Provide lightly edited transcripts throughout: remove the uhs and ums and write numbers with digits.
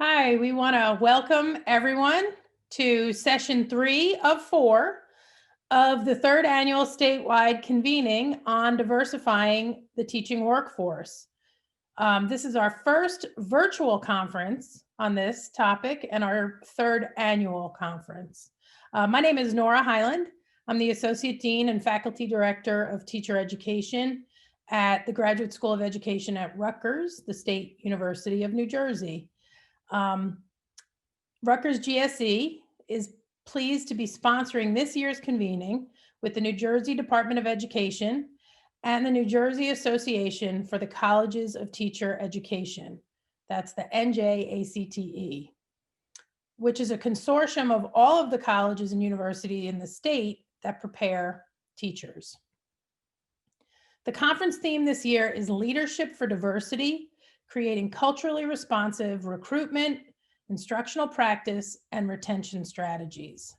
Hi, we want to welcome everyone to session 3 of 4 of the third annual statewide convening on diversifying the teaching workforce. This is our first virtual conference on this topic and our third annual conference. My name is Nora Highland. I'm the Associate Dean and Faculty Director of Teacher Education at the Graduate School of Education at Rutgers, the State University of New Jersey. Rutgers GSE is pleased to be sponsoring this year's convening with the New Jersey Department of Education and the New Jersey Association for the Colleges of Teacher Education. That's the NJACTE, which is a consortium of all of the colleges and universities in the state that prepare teachers. The conference theme this year is Leadership for Diversity, creating culturally responsive recruitment, instructional practice, and retention strategies.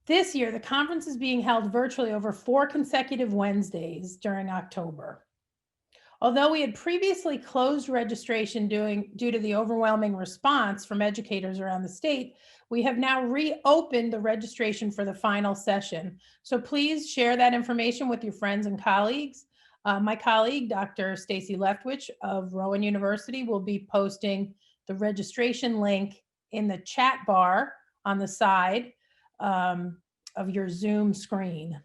This year, the conference is being held virtually over 4 consecutive Wednesdays during October. Although we had previously closed registration due to the overwhelming response from educators around the state, we have now reopened the registration for the final session. So please share that information with your friends and colleagues. My colleague, Dr. Stacy Leftwich of Rowan University, will be posting the registration link in the chat bar on the side of your Zoom screen.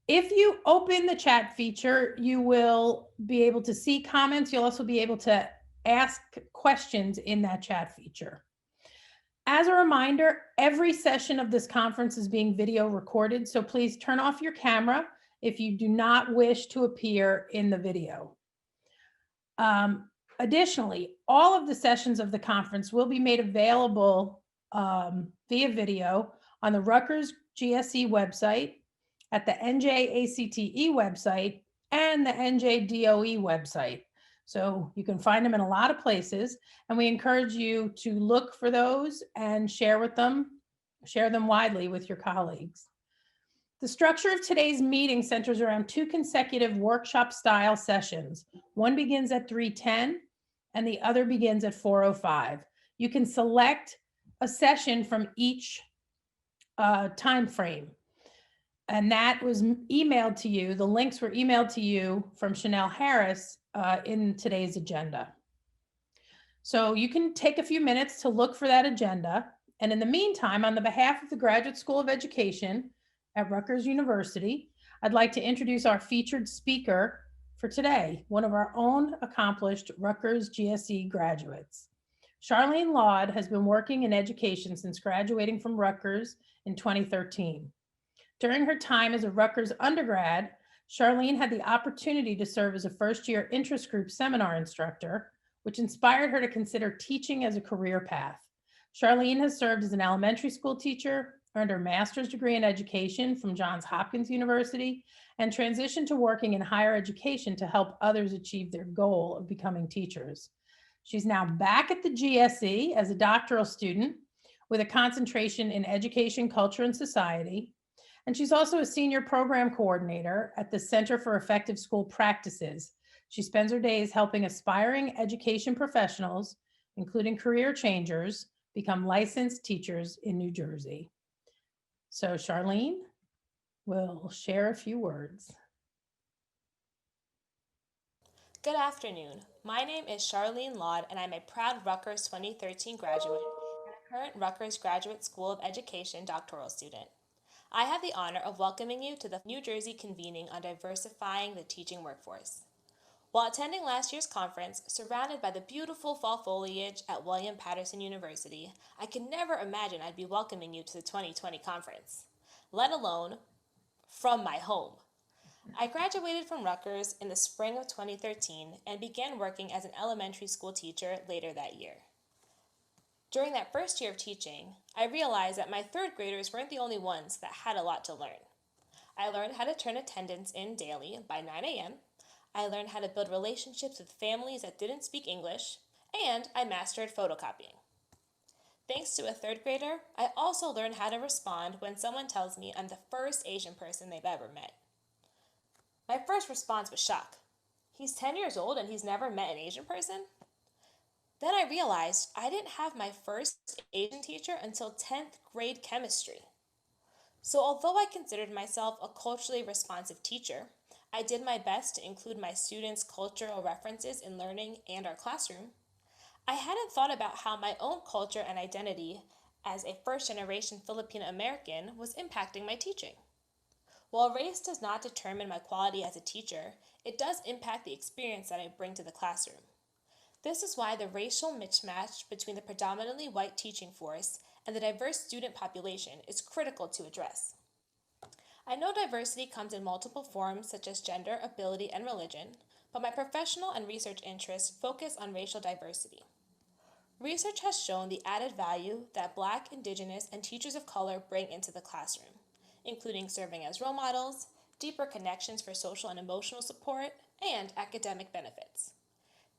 If you open the chat feature, you will be able to see comments. You'll also be able to ask questions in that chat feature. As a reminder, every session of this conference is being video recorded, so please turn off your camera if you do not wish to appear in the video. Additionally, all of the sessions of the conference will be made available via video on the Rutgers GSE website, at the NJACTE website, and the NJDOE website. So you can find them in a lot of places, and we encourage you to look for those and share them widely with your colleagues. The structure of today's meeting centers around 2 consecutive workshop-style sessions. One begins at 3:10, and the other begins at 4:05. You can select a session from each time frame, and that was emailed to you. The links were emailed to you from Chanel Harris in today's agenda. So you can take a few minutes to look for that agenda. And in the meantime, on the behalf of the Graduate School of Education at Rutgers University, I'd like to introduce our featured speaker for today, one of our own accomplished Rutgers GSE graduates. Charlene Laud has been working in education since graduating from Rutgers in 2013. During her time as a Rutgers undergrad, Charlene had the opportunity to serve as a first-year interest group seminar instructor, which inspired her to consider teaching as a career path. Charlene has served as an elementary school teacher, earned her master's degree in education from Johns Hopkins University, and transitioned to working in higher education to help others achieve their goal of becoming teachers. She's now back at the GSE as a doctoral student with a concentration in education, culture, and society. And she's also a senior program coordinator at the Center for Effective School Practices. She spends her days helping aspiring education professionals, including career changers, become licensed teachers in New Jersey. So Charlene will share a few words. Good afternoon. My name is Charlene Laud, and I'm a proud Rutgers 2013 graduate and a current Rutgers Graduate School of Education doctoral student. I have the honor of welcoming you to the New Jersey convening on diversifying the teaching workforce. While attending last year's conference, surrounded by the beautiful fall foliage at William Paterson University, I could never imagine I'd be welcoming you to the 2020 conference, let alone from my home. I graduated from Rutgers in the spring of 2013 and began working as an elementary school teacher later that year. During that first year of teaching, I realized that my third graders weren't the only ones that had a lot to learn. I learned how to turn attendance in daily by 9 a.m. I learned how to build relationships with families that didn't speak English, and I mastered photocopying. Thanks to a third grader, I also learned how to respond when someone tells me I'm the first Asian person they've ever met. My first response was shock. He's 10 years old and he's never met an Asian person? Then I realized I didn't have my first Asian teacher until 10th grade chemistry. So, although I considered myself a culturally responsive teacher, I did my best to include my students' cultural references in learning and our classroom. I hadn't thought about how my own culture and identity as a first generation Filipino American was impacting my teaching. While race does not determine my quality as a teacher, it does impact the experience that I bring to the classroom. This is why the racial mismatch between the predominantly white teaching force and the diverse student population is critical to address. I know diversity comes in multiple forms such as gender, ability, and religion, but my professional and research interests focus on racial diversity. Research has shown the added value that Black, Indigenous, and teachers of color bring into the classroom, including serving as role models, deeper connections for social and emotional support, and academic benefits.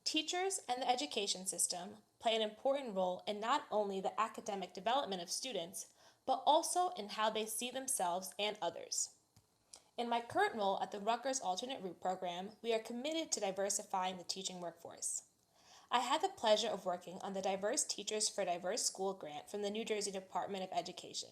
Teachers and the education system play an important role in not only the academic development of students, but also in how they see themselves and others. In my current role at the Rutgers Alternate Route Program, we are committed to diversifying the teaching workforce. I had the pleasure of working on the Diverse Teachers for Diverse School grant from the New Jersey Department of Education.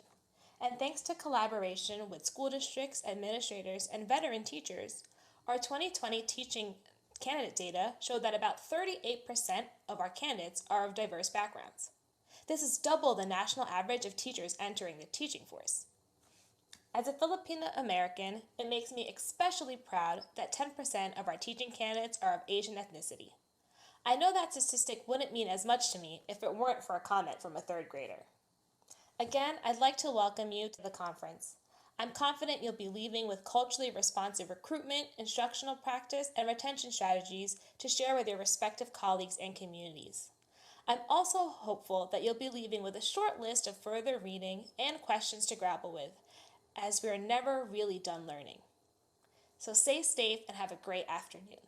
And thanks to collaboration with school districts, administrators, and veteran teachers, our 2020 teaching candidate data showed that about 38% of our candidates are of diverse backgrounds. This is double the national average of teachers entering the teaching force. As a Filipino American, it makes me especially proud that 10% of our teaching candidates are of Asian ethnicity. I know that statistic wouldn't mean as much to me if it weren't for a comment from a third grader. Again, I'd like to welcome you to the conference. I'm confident you'll be leaving with culturally responsive recruitment, instructional practice, and retention strategies to share with your respective colleagues and communities. I'm also hopeful that you'll be leaving with a short list of further reading and questions to grapple with, as we're never really done learning. So stay safe and have a great afternoon.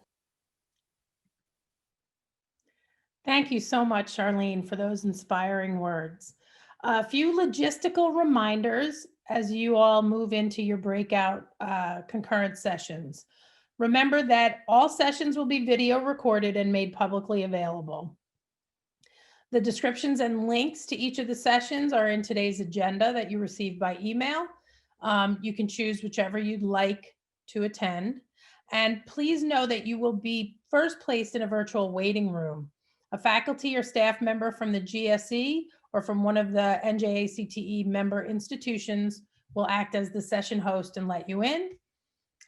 Thank you so much, Charlene, for those inspiring words. A few logistical reminders as you all move into your breakout concurrent sessions. Remember that all sessions will be video recorded and made publicly available. The descriptions and links to each of the sessions are in today's agenda that you received by email. You can choose whichever you'd like to attend. And please know that you will be first placed in a virtual waiting room. A faculty or staff member from the GSE or from one of the NJACTE member institutions will act as the session host and let you in.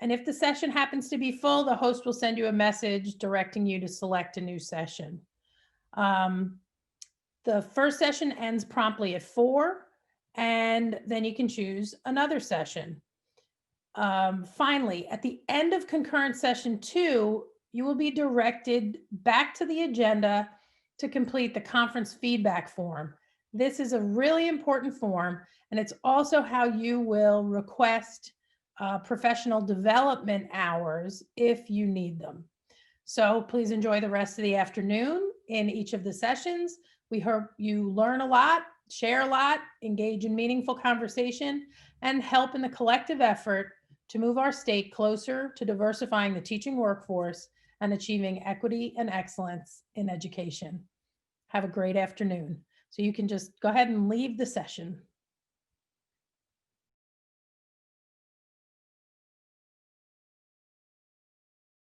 And if the session happens to be full, the host will send you a message directing you to select a new session. The first session ends promptly at 4, and then you can choose another session. Finally, at the end of concurrent session 2, you will be directed back to the agenda to complete the conference feedback form. This is a really important form, and it's also how you will request professional development hours if you need them. So please enjoy the rest of the afternoon in each of the sessions. We hope you learn a lot, share a lot, engage in meaningful conversation, and help in the collective effort to move our state closer to diversifying the teaching workforce and achieving equity and excellence in education. Have a great afternoon. So you can just go ahead and leave the session.